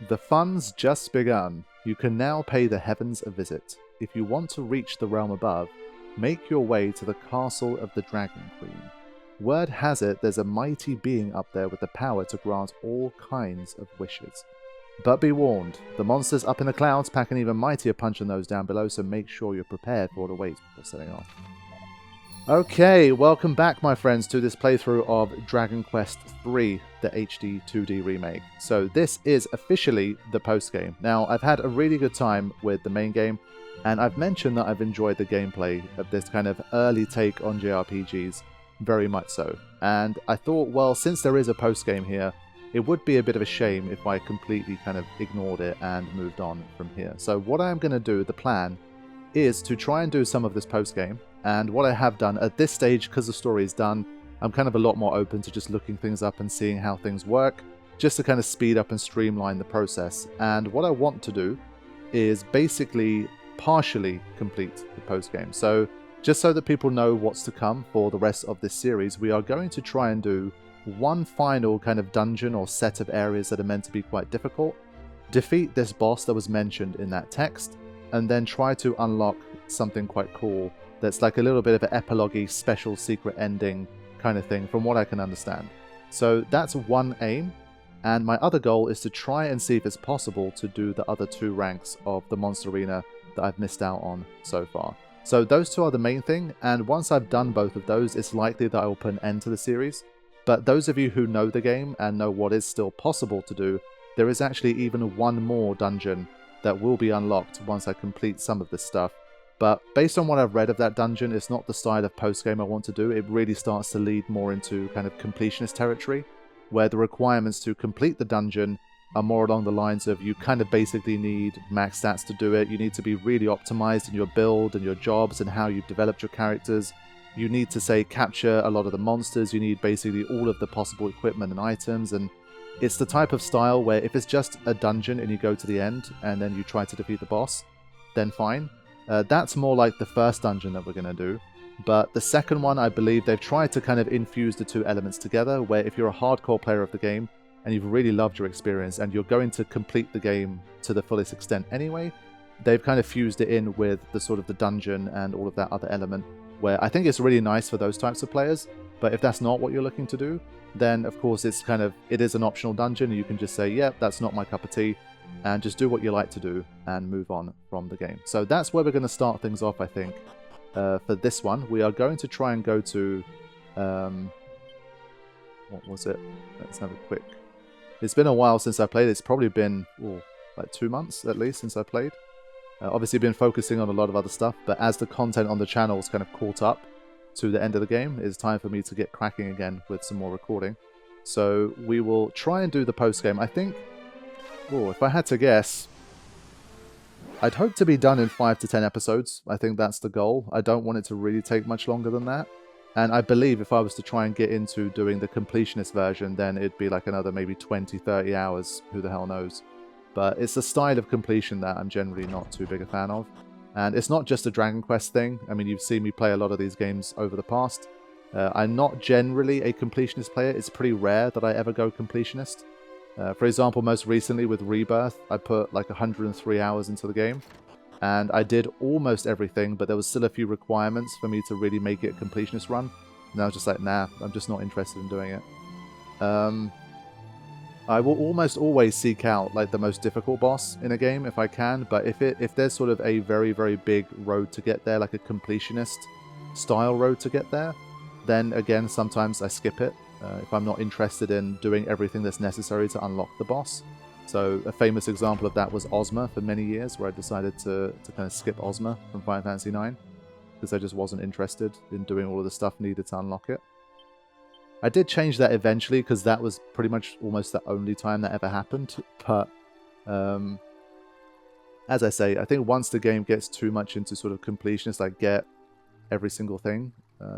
The fun's just begun. You can now pay the heavens a visit. If you want to reach the realm above, make your way to the castle of the Dragon Queen. Word has it there's a mighty being up there with the power to grant all kinds of wishes. But be warned, the monsters up in the clouds pack an even mightier punch than those down below, so make sure you're prepared for what awaits before setting off. Okay, welcome back, my friends, to this playthrough of Dragon Quest III, the HD 2D remake. So this is officially the post-game. Now, I've had a really good time with the main game, and I've mentioned that I've enjoyed the gameplay of this kind of early take on JRPGs, very much so. And I thought, well, since there is a post-game here, it would be a bit of a shame if I completely kind of ignored it and moved on from here. So what I'm going to do, the plan, is to try and do some of this post-game. And what I have done at this stage, because the story is done, I'm kind of a lot more open to just looking things up and seeing how things work, just to kind of speed up and streamline the process. And what I want to do is basically partially complete the post-game. So just so that people know what's to come for the rest of this series, we are going to try and do one final kind of dungeon or set of areas that are meant to be quite difficult, defeat this boss that was mentioned in that text, and then try to unlock something quite cool that's like a little bit of an epilogue-y special secret ending kind of thing, from what I can understand. So that's one aim, and my other goal is to try and see if it's possible to do the other two ranks of the Monster Arena that I've missed out on so far. So those two are the main thing, and once I've done both of those, it's likely that I will put an end to the series. But those of you who know the game and know what is still possible to do, there is actually even one more dungeon that will be unlocked once I complete some of this stuff. But based on what I've read of that dungeon, it's not the style of post-game I want to do. It really starts to lead more into kind of completionist territory, where the requirements to complete the dungeon are more along the lines of you kind of basically need max stats to do it. You need to be really optimized in your build and your jobs and how you've developed your characters. You need to, say, capture a lot of the monsters. You need basically all of the possible equipment and items. And it's the type of style where if it's just a dungeon and you go to the end and then you try to defeat the boss, then fine. That's more like the first dungeon that we're going to do. But the second one, I believe they've tried to kind of infuse the two elements together, where if you're a hardcore player of the game and you've really loved your experience and you're going to complete the game to the fullest extent anyway, they've kind of fused it in with the sort of the dungeon and all of that other element, where I think it's really nice for those types of players. But if that's not what you're looking to do, then of course it is an optional dungeon, and you can just say, yep, that's not my cup of tea, and just do what you like to do and move on from the game. So that's where we're going to start things off, I think. For this one, we are going to try and go to... what was it? Let's have a quick... It's been a while since I played. It's probably been like 2 months at least since I played. Obviously been focusing on a lot of other stuff, but as the content on the channel is kind of caught up to the end of the game, it's time for me to get cracking again with some more recording. So we will try and do the post-game. I think... if I had to guess, I'd hope to be done in 5 to 10 episodes. I think that's the goal. I don't want it to really take much longer than that. And I believe if I was to try and get into doing the completionist version, then it'd be like another maybe 20, 30 hours. Who the hell knows? But it's a style of completion that I'm generally not too big a fan of. And it's not just a Dragon Quest thing. I mean, you've seen me play a lot of these games over the past. I'm not generally a completionist player. It's pretty rare that I ever go completionist. For example, most recently with Rebirth, I put like 103 hours into the game, and I did almost everything, but there was still a few requirements for me to really make it a completionist run, and I was just like, nah, I'm just not interested in doing it. I will almost always seek out like the most difficult boss in a game if I can, but if there's sort of a very, very big road to get there, like a completionist style road to get there, then again, sometimes I skip it. If I'm not interested in doing everything that's necessary to unlock the boss. So a famous example of that was Ozma for many years, where I decided to kind of skip Ozma from Final Fantasy IX, because I just wasn't interested in doing all of the stuff needed to unlock it. I did change that eventually, because that was pretty much almost the only time that ever happened. But as I say, I think once the game gets too much into sort of completionist, like get every single thing,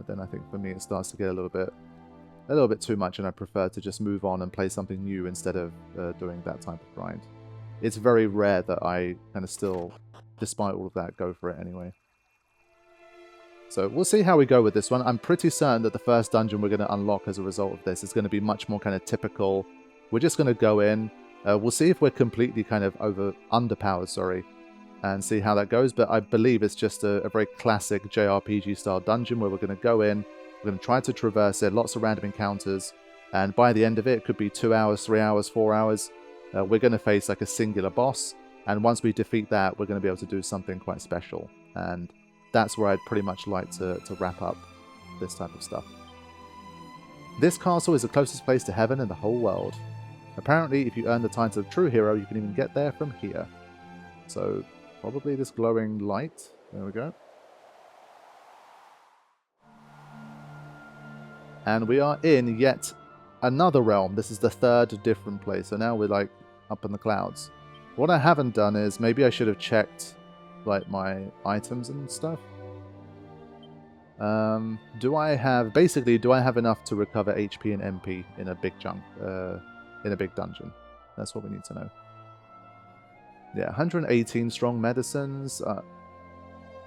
then I think for me it starts to get a little bit too much, and I prefer to just move on and play something new instead of doing that type of grind. It's very rare that I kind of still, despite all of that, go for it anyway. So we'll see how we go with this one. I'm pretty certain that the first dungeon we're going to unlock as a result of this is going to be much more kind of typical. We're just going to go in, We'll see if we're completely kind of underpowered, sorry, and see how that goes. But I believe it's just a very classic JRPG style dungeon where we're going to go in, we're going to try to traverse it, lots of random encounters, and by the end of it, it could be 2 hours, 3 hours, 4 hours. We're going to face like a singular boss, and once we defeat that, we're going to be able to do something quite special. And that's where I'd pretty much like to wrap up this type of stuff. This castle is the closest place to heaven in the whole world. Apparently, if you earn the title of true hero, you can even get there from here. So, probably this glowing light. There we go. And we are in yet another realm. This is the third different place. So now we're like up in the clouds. What I haven't done is maybe I should have checked like my items and stuff. Do I have enough to recover HP and MP in a big chunk? In a big dungeon. That's what we need to know. Yeah, 118 strong medicines.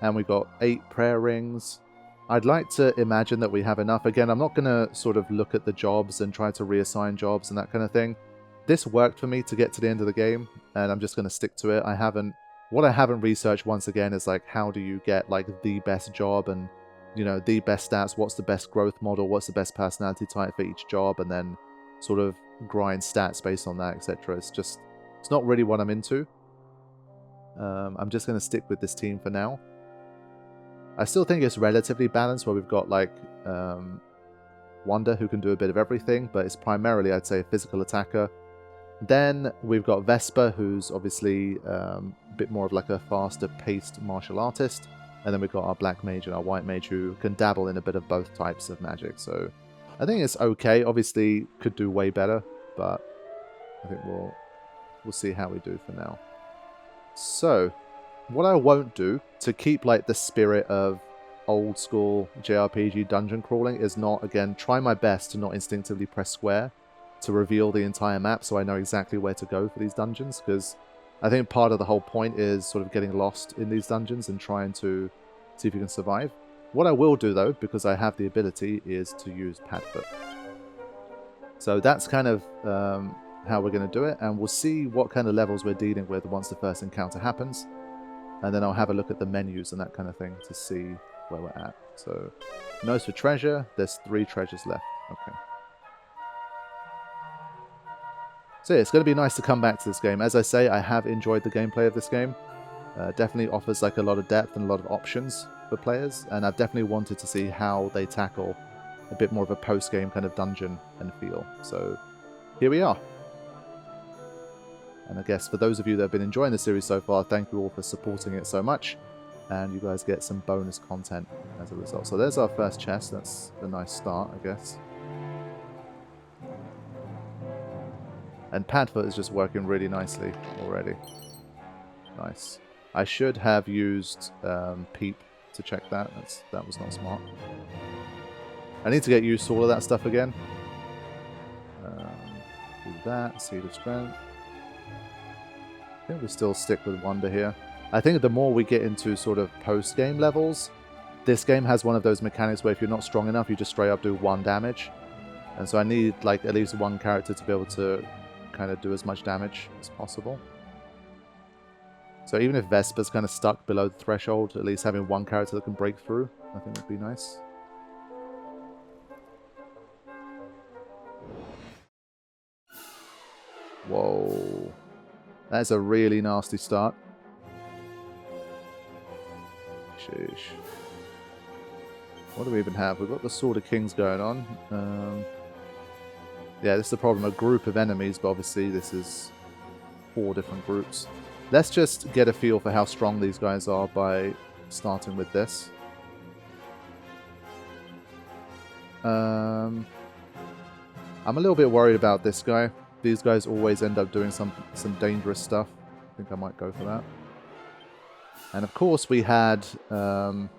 And we got 8 prayer rings. I'd like to imagine that we have enough. Again, I'm not going to sort of look at the jobs and try to reassign jobs and that kind of thing. This worked for me to get to the end of the game, and I'm just going to stick to it. What I haven't researched once again is like, how do you get like the best job and, you know, the best stats, what's the best growth model, what's the best personality type for each job, and then sort of grind stats based on that, etc. It's not really what I'm into. I'm just going to stick with this team for now. I still think it's relatively balanced where we've got like Wanda who can do a bit of everything, but it's primarily, I'd say, a physical attacker. Then we've got Vesper, who's obviously a bit more of like a faster paced martial artist. And then we've got our black mage and our white mage who can dabble in a bit of both types of magic. So I think it's okay. Obviously could do way better, but I think we'll see how we do for now. So what I won't do to keep like the spirit of old school JRPG dungeon crawling is not, again, try my best to not instinctively press square to reveal the entire map so I know exactly where to go for these dungeons, because I think part of the whole point is sort of getting lost in these dungeons and trying to see if you can survive. What I will do though, because I have the ability, is to use Padfoot. So that's kind of how we're going to do it, and we'll see what kind of levels we're dealing with once the first encounter happens. And then I'll have a look at the menus and that kind of thing to see where we're at. So, nose for treasure. There's 3 treasures left. Okay. So yeah, it's going to be nice to come back to this game. As I say, I have enjoyed the gameplay of this game. Definitely offers like a lot of depth and a lot of options for players. And I've definitely wanted to see how they tackle a bit more of a post-game kind of dungeon and feel. So, here we are. And I guess for those of you that have been enjoying the series so far, thank you all for supporting it so much. And you guys get some bonus content as a result. So there's our first chest. That's a nice start, I guess. And Padfoot is just working really nicely already. Nice. I should have used Peep to check that. That was not smart. I need to get used to all of that stuff again. Do that. Seed of Strength. I think we still stick with Wonder here. I think the more we get into sort of post-game levels, this game has one of those mechanics where if you're not strong enough, you just straight up do 1 damage. And so I need like at least 1 character to be able to kind of do as much damage as possible. So even if Vesper's kind of stuck below the threshold, at least having 1 character that can break through, I think would be nice. Whoa. That's a really nasty start. Sheesh. What do we even have? We've got the Sword of Kings going on. Yeah, this is the problem. A group of enemies, but obviously this is 4 different groups. Let's just get a feel for how strong these guys are by starting with this. I'm a little bit worried about this guy. These guys always end up doing some dangerous stuff. I think I might go for that. And of course we had the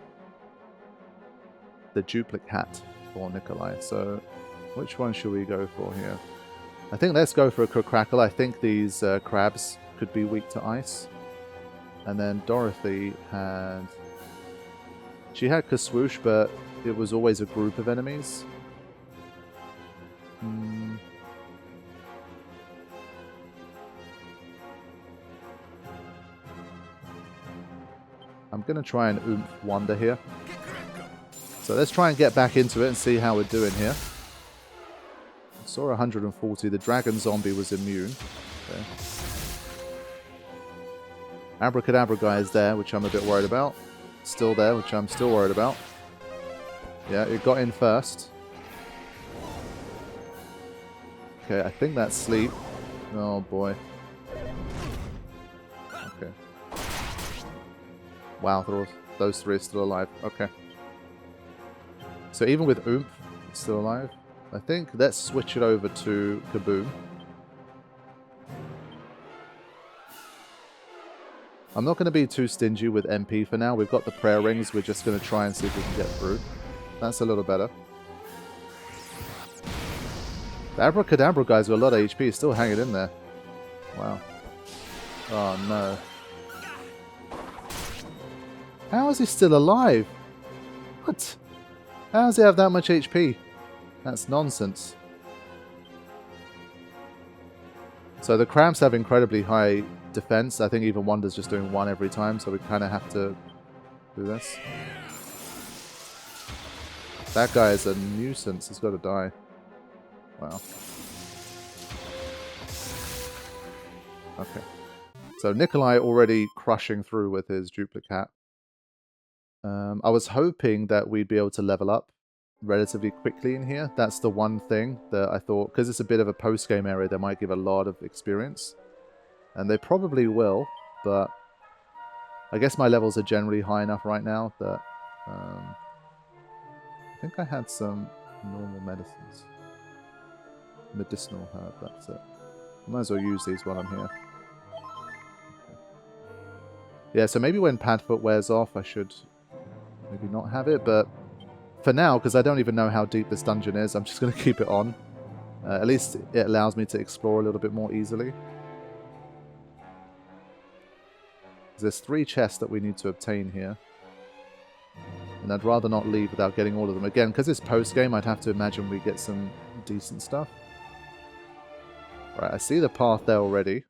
duplicate hat for Nikolai. So which one should we go for here? I think let's go for a Crackle. I think these crabs could be weak to ice. And then Dorothy had... She had Kaswoosh, but it was always a group of enemies. I'm going to try and oomph Wonder here. So let's try and get back into it and see how we're doing here. I saw 140. The dragon zombie was immune. Okay. Abracadabra guy is there, which I'm a bit worried about. Still there, which I'm still worried about. Yeah, it got in first. Okay, I think that's sleep. Oh boy. Okay. Wow, those three are still alive. Okay. So even with Oomph, it's still alive. I think let's switch it over to Kaboom. I'm not going to be too stingy with MP for now. We've got the prayer rings. We're just going to try and see if we can get through. That's a little better. The Abracadabra guy's got a lot of HP. He's still hanging in there. Wow. Oh no. How is he still alive? What? How does he have that much HP? That's nonsense. So the Cramps have incredibly high defense. I think even Wonder's just doing one every time, so we kind of have to do this. That guy is a nuisance. He's got to die. Wow. Okay. So Nikolai already crushing through with his duplicate. I was hoping that we'd be able to level up relatively quickly in here. That's the one thing that I thought, because it's a bit of a post-game area, they might give a lot of experience. And they probably will, but I guess my levels are generally high enough right now that I think I had some normal medicines. Medicinal herb, that's it. Might as well use these while I'm here. Okay. Yeah, so maybe when Padfoot wears off, I should maybe not have it, but for now, because I don't even know how deep this dungeon is, I'm just going to keep it on. At least it allows me to explore a little bit more easily. There's 3 chests that we need to obtain here. And I'd rather not leave without getting all of them. Again, because it's post-game, I'd have to imagine we get some decent stuff. Right, I see the path there already.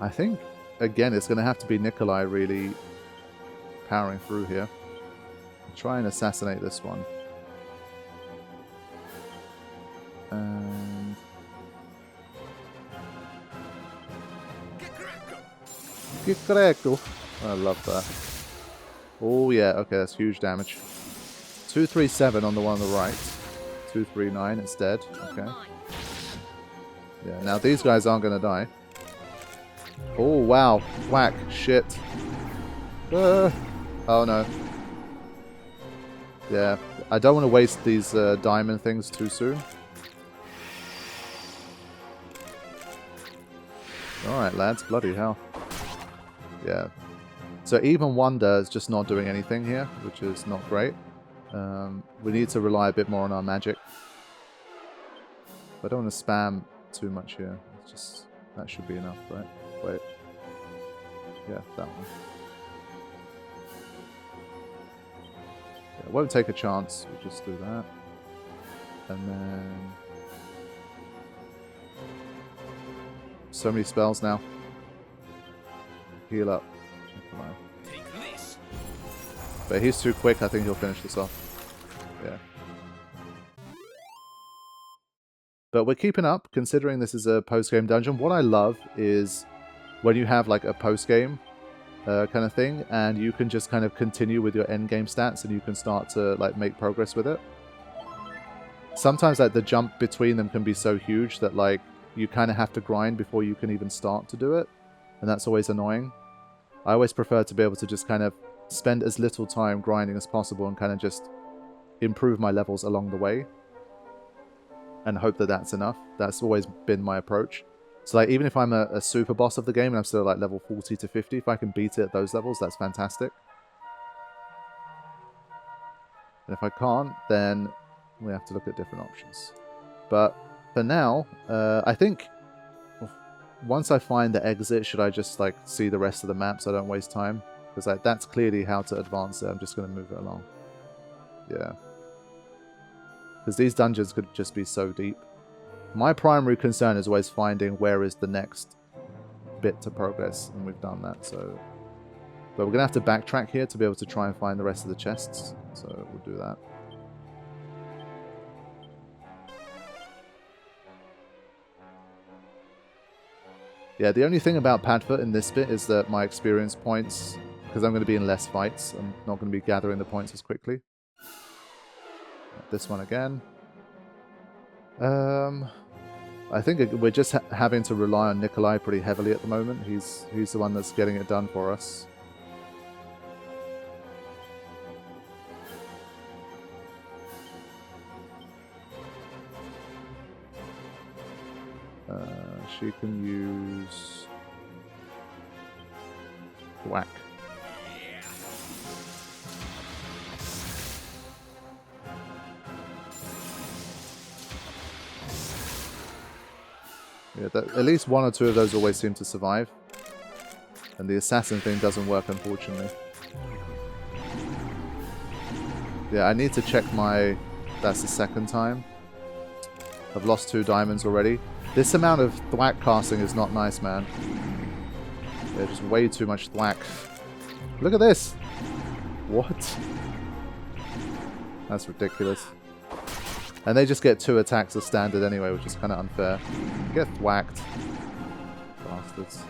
I think, again, it's going to have to be Nikolai really powering through here. Try and assassinate this one. And... Kikreko. I love that. Oh yeah, okay, that's huge damage. 237 on the one on the right. 239, it's dead. Okay. Yeah, now these guys aren't going to die. Oh, wow. Whack. Shit. Oh, no. Yeah, I don't want to waste these diamond things too soon. Alright, lads. Bloody hell. Yeah. So even Wonder is just not doing anything here, which is not great. We need to rely a bit more on our magic. I don't want to spam too much here. It's just... that should be enough, right? Wait. Yeah, that one. Yeah, won't take a chance. We'll just do that. And then... so many spells now. Heal up. But he's too quick. I think he'll finish this off. Yeah. But we're keeping up, considering this is a post-game dungeon. What I love is when you have like a post-game kind of thing, and you can just kind of continue with your end-game stats, and you can start to like make progress with it. Sometimes like the jump between them can be so huge that like you kind of have to grind before you can even start to do it, and that's always annoying. I always prefer to be able to just kind of spend as little time grinding as possible and kind of just improve my levels along the way and hope that that's enough. That's always been my approach. So like even if I'm a super boss of the game and I'm still like level 40 to 50, if I can beat it at those levels, that's fantastic. And if I can't, then we have to look at different options. But for now, I think once I find the exit, should I just like see the rest of the map so I don't waste time? Because like, that's clearly how to advance it. I'm just going to move it along. Yeah. Because these dungeons could just be so deep. My primary concern is always finding where is the next bit to progress, and we've done that, so... But we're going to have to backtrack here to be able to try and find the rest of the chests, so we'll do that. Yeah, the only thing about Padfoot in this bit is that my experience points, because I'm going to be in less fights, I'm not going to be gathering the points as quickly. This one again. I think we're just having to rely on Nikolai pretty heavily at the moment. He's the one that's getting it done for us. She can use whack. Yeah, at least one or two of those always seem to survive. And the assassin thing doesn't work, unfortunately. Yeah, I need to check my... That's the second time. I've lost 2 diamonds already. This amount of thwack casting is not nice, man. Yeah, just way too much thwack. Look at this! What? That's ridiculous. And they just get 2 attacks as standard anyway, which is kind of unfair. Get thwacked. Bastards.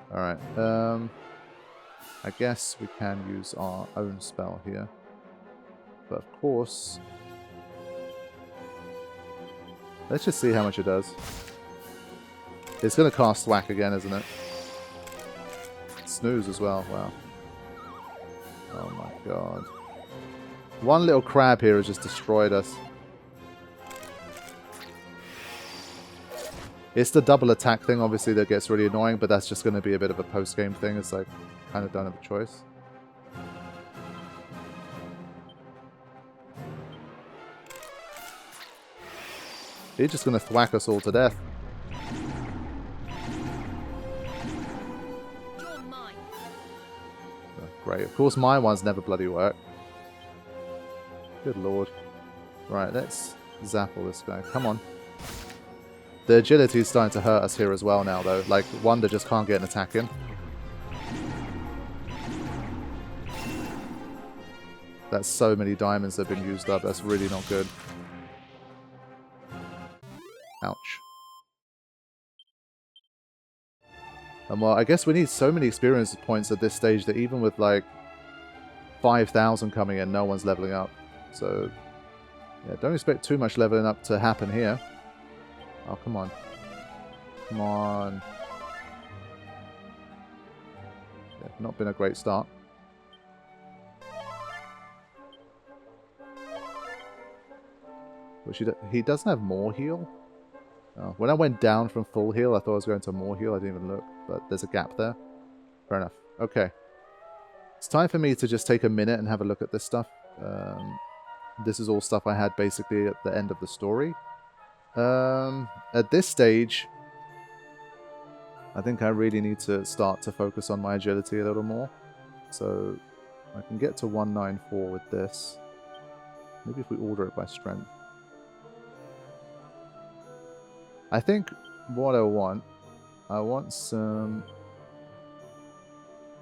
Alright, I guess we can use our own spell here. But of course... Let's just see how much it does. It's going to cast thwack again, isn't it? Snooze as well, wow. Oh my god. One little crab here has just destroyed us. It's the double attack thing, obviously, that gets really annoying, but that's just going to be a bit of a post-game thing. It's like, kind of don't have a choice. He's just going to thwack us all to death. Oh, great. Of course, my ones never bloody work. Good lord. Right, let's zapple this guy. Come on. The agility is starting to hurt us here as well now, though. Like, Wanda just can't get an attack in. That's so many diamonds that have been used up. That's really not good. Ouch. And well, I guess we need so many experience points at this stage that even with like 5,000 coming in, no one's leveling up. So, yeah, don't expect too much leveling up to happen here. Oh, come on. Come on. Yeah, not been a great start. Which he doesn't have more heal? Oh, when I went down from full heal, I thought I was going to more heal. I didn't even look, but there's a gap there. Fair enough. Okay. It's time for me to just take a minute and have a look at this stuff. This is all stuff I had basically at the end of the story. At this stage, I think I really need to start to focus on my agility a little more. So I can get to 194 with this. Maybe if we order it by strength. I think what I want some...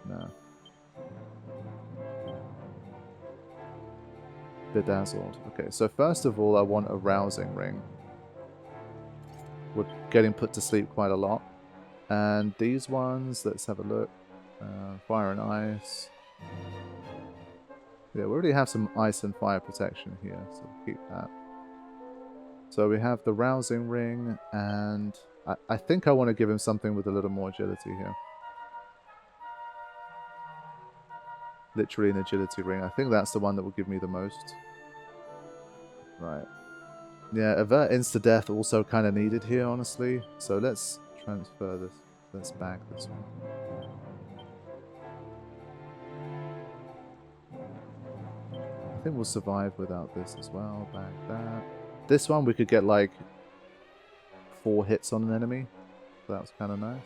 No. Bedazzled. Okay, so first of all, I want a rousing ring. We're getting put to sleep quite a lot. And these ones, let's have a look. Fire and ice. Yeah, we already have some ice and fire protection here, so we'll keep that. So we have the rousing ring, and I think I want to give him something with a little more agility here. Literally an agility ring. I think that's the one that will give me the most. Right. Yeah, avert insta-death also kind of needed here, honestly. So let's transfer this. Let's bag this one. I think we'll survive without this as well. Bag that. This one we could get like 4 hits on an enemy. So that was kind of nice.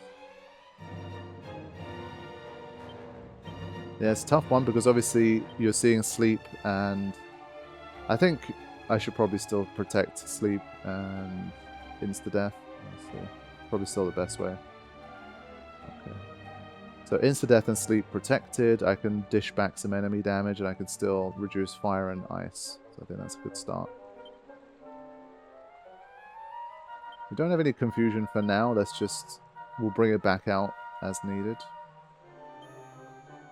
Yeah, it's a tough one because obviously you're seeing sleep, and I think I should probably still protect sleep and insta-death. So probably still the best way. Okay. So insta-death and sleep protected. I can dish back some enemy damage and I can still reduce fire and ice. So I think that's a good start. We don't have any confusion for now. We'll bring it back out as needed.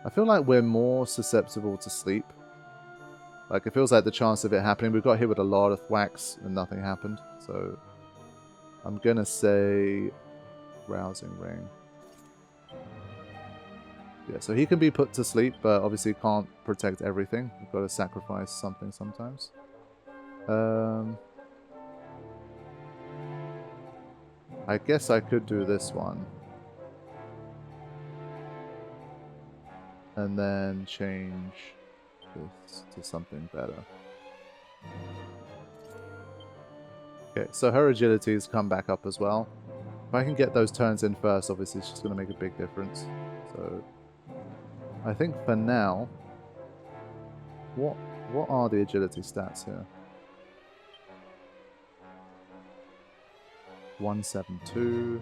I feel like we're more susceptible to sleep. Like, it feels like the chance of it happening. We got hit with a lot of thwacks and nothing happened. So, I'm gonna say Rousing Ring. Yeah, so he can be put to sleep, but obviously can't protect everything. We've got to sacrifice something sometimes. I guess I could do this one. And then change this to something better. Okay, so her agility has come back up as well. If I can get those turns in first, obviously it's just going to make a big difference. So, I think for now, what are the agility stats here? 172,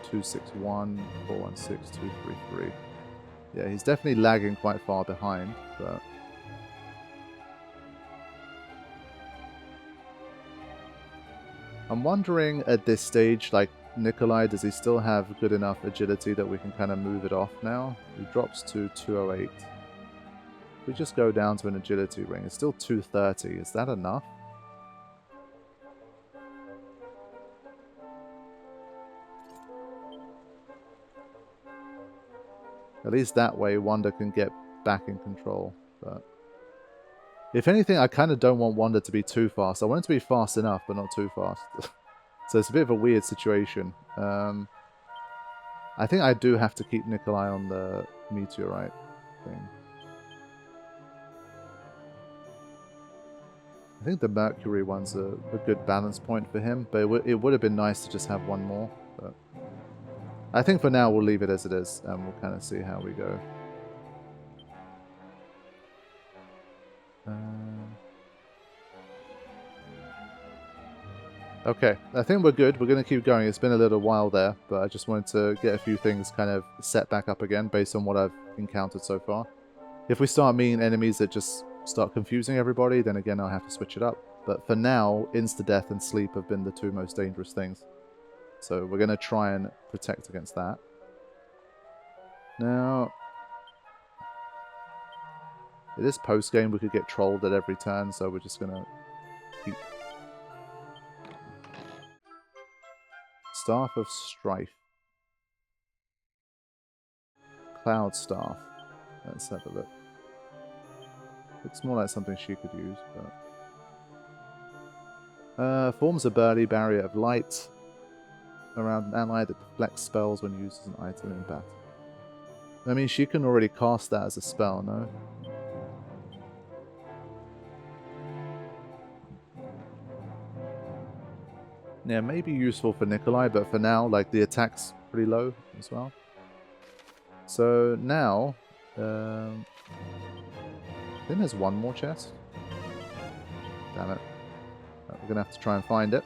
261, 416, 233. Yeah, he's definitely lagging quite far behind, but I'm wondering at this stage, like, Nikolai, does he still have good enough agility that we can kind of move it off now? He drops to 208. If we just go down to an agility ring, it's still 230. Is that enough? At least that way Wanda can get back in control. But if anything, I kind of don't want Wanda to be too fast. I want it to be fast enough, but not too fast. So it's a bit of a weird situation. I think I do have to keep Nikolai on the meteorite thing. I think the Mercury one's a good balance point for him, but it would have been nice to just have one more. But I think for now we'll leave it as it is, and we'll kind of see how we go. Okay, I think we're good. We're going to keep going. It's been a little while there, but I just wanted to get a few things kind of set back up again based on what I've encountered so far. If we start meeting enemies that just start confusing everybody, then again I'll have to switch it up. But for now, insta-death and sleep have been the two most dangerous things. So we're going to try and protect against that. Now, it is post-game. We could get trolled at every turn, so we're just going to keep... Staff of Strife. Cloud Staff. Let's have a look. Looks more like something she could use, but... forms a burly barrier of light around an ally that deflects spells when used as an item in battle. I mean, she can already cast that as a spell, no? Yeah, maybe useful for Nikolai, but for now, like, the attack's pretty low as well. So now, I think there's one more chest. Damn it. We're going to have to try and find it.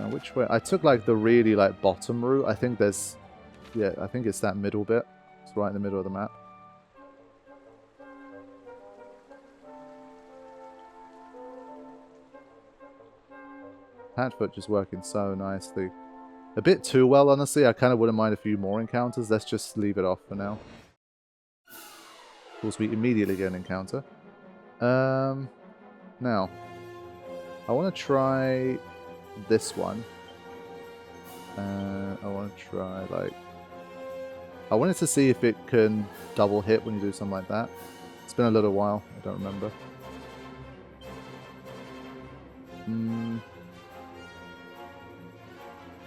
Which way? I took like the really like bottom route. I think there's, yeah, I think it's that middle bit. It's right in the middle of the map. Hatfoot just working so nicely. A bit too well, honestly. I kind of wouldn't mind a few more encounters. Let's just leave it off for now. Of course, we immediately get an encounter. Now, I want to try this one. I want to try, like... I wanted to see if it can double hit when you do something like that. It's been a little while. I don't remember.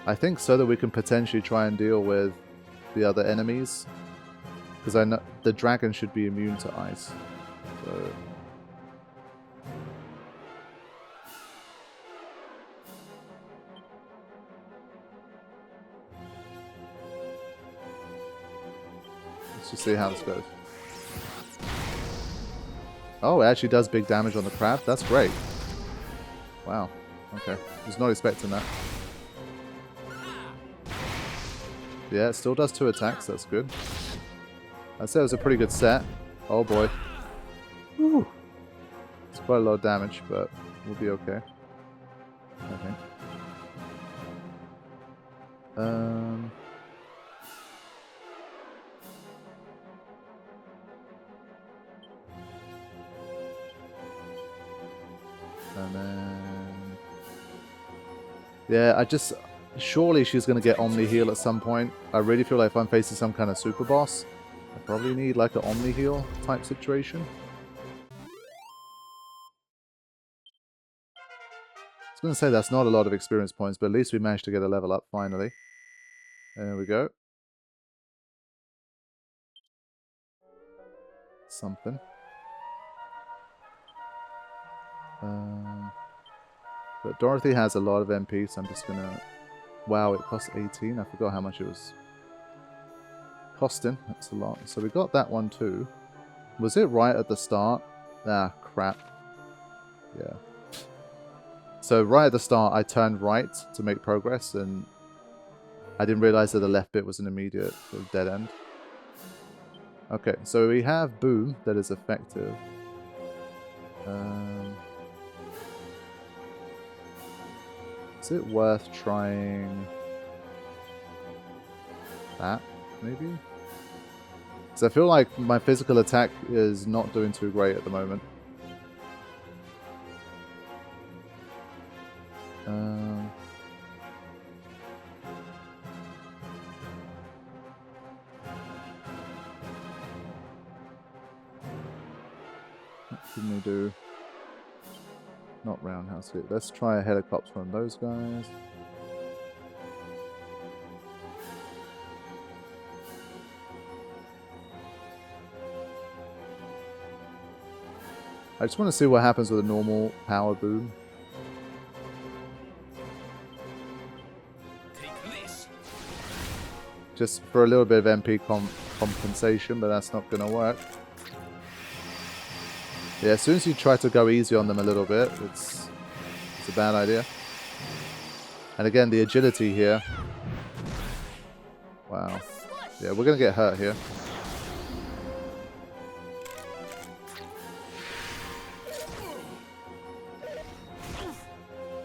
I think so that we can potentially try and deal with the other enemies. Because I know the dragon should be immune to ice. So... Let's just see how this goes. Oh, it actually does big damage on the crab. That's great. Wow. Okay. Was not expecting that. Yeah, it still does 2 attacks. That's good. I'd say it was a pretty good set. Oh boy. Whew. It's quite a lot of damage, but we'll be okay. I think. And then... yeah, surely she's going to get Omni Heal at some point. I really feel like if I'm facing some kind of super boss, I probably need like an Omni Heal type situation. I was going to say that's not a lot of experience points, but at least we managed to get a level up finally. There we go. Something. But Dorothy has a lot of MP, so I'm just going to... wow, it costs 18. I forgot how much it was costing. That's a lot. So we got that one too. Was it right at the start? Ah, crap. Yeah. So right at the start, I turned right to make progress, and I didn't realize that the left bit was an immediate sort of dead end. Okay, so we have Boom that is effective. Is it worth trying that, maybe? Because I feel like my physical attack is not doing too great at the moment. What can we do? Not roundhouse hit. Let's try a helicopter on those guys. I just want to see what happens with a normal power boom. Just for a little bit of MP compensation, but that's not going to work. Yeah, as soon as you try to go easy on them a little bit, it's a bad idea. And again, the agility here. Wow. Yeah, we're going to get hurt here.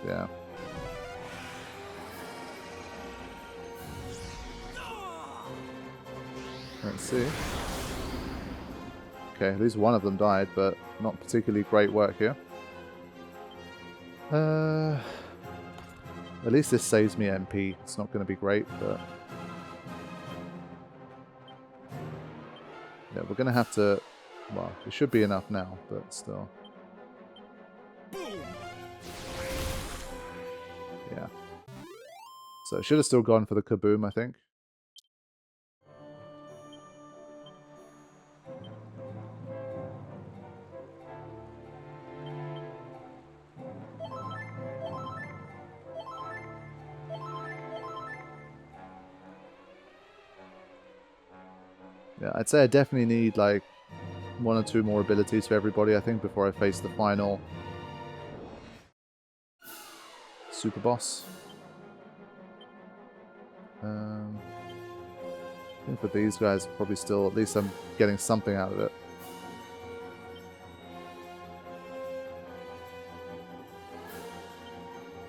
Yeah. Let's see. Okay, at least one of them died, but not particularly great work here. At least this saves me MP. It's not going to be great, but... yeah, we're going to have to... well, it should be enough now, but still. Yeah. So I should have still gone for the kaboom, I think. Yeah, I'd say I definitely need like 1 or 2 more abilities for everybody, I think, before I face the final super boss. I think for these guys, probably still, at least I'm getting something out of it.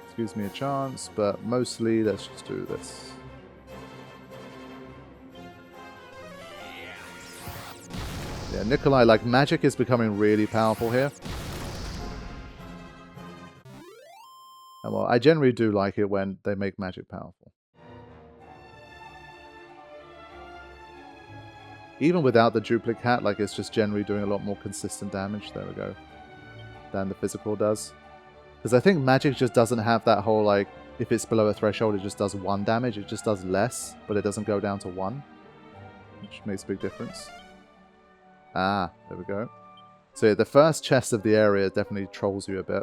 This gives me a chance, but mostly let's just do this. Yeah, Nikolai, like, magic is becoming really powerful here. And well, I generally do like it when they make magic powerful. Even without the duplicate, like, it's just generally doing a lot more consistent damage, there we go, than the physical does. Because I think magic just doesn't have that whole, like, if it's below a threshold, it just does 1 damage. It just does less, but it doesn't go down to 1, which makes a big difference. Ah, there we go. So yeah, the first chest of the area definitely trolls you a bit.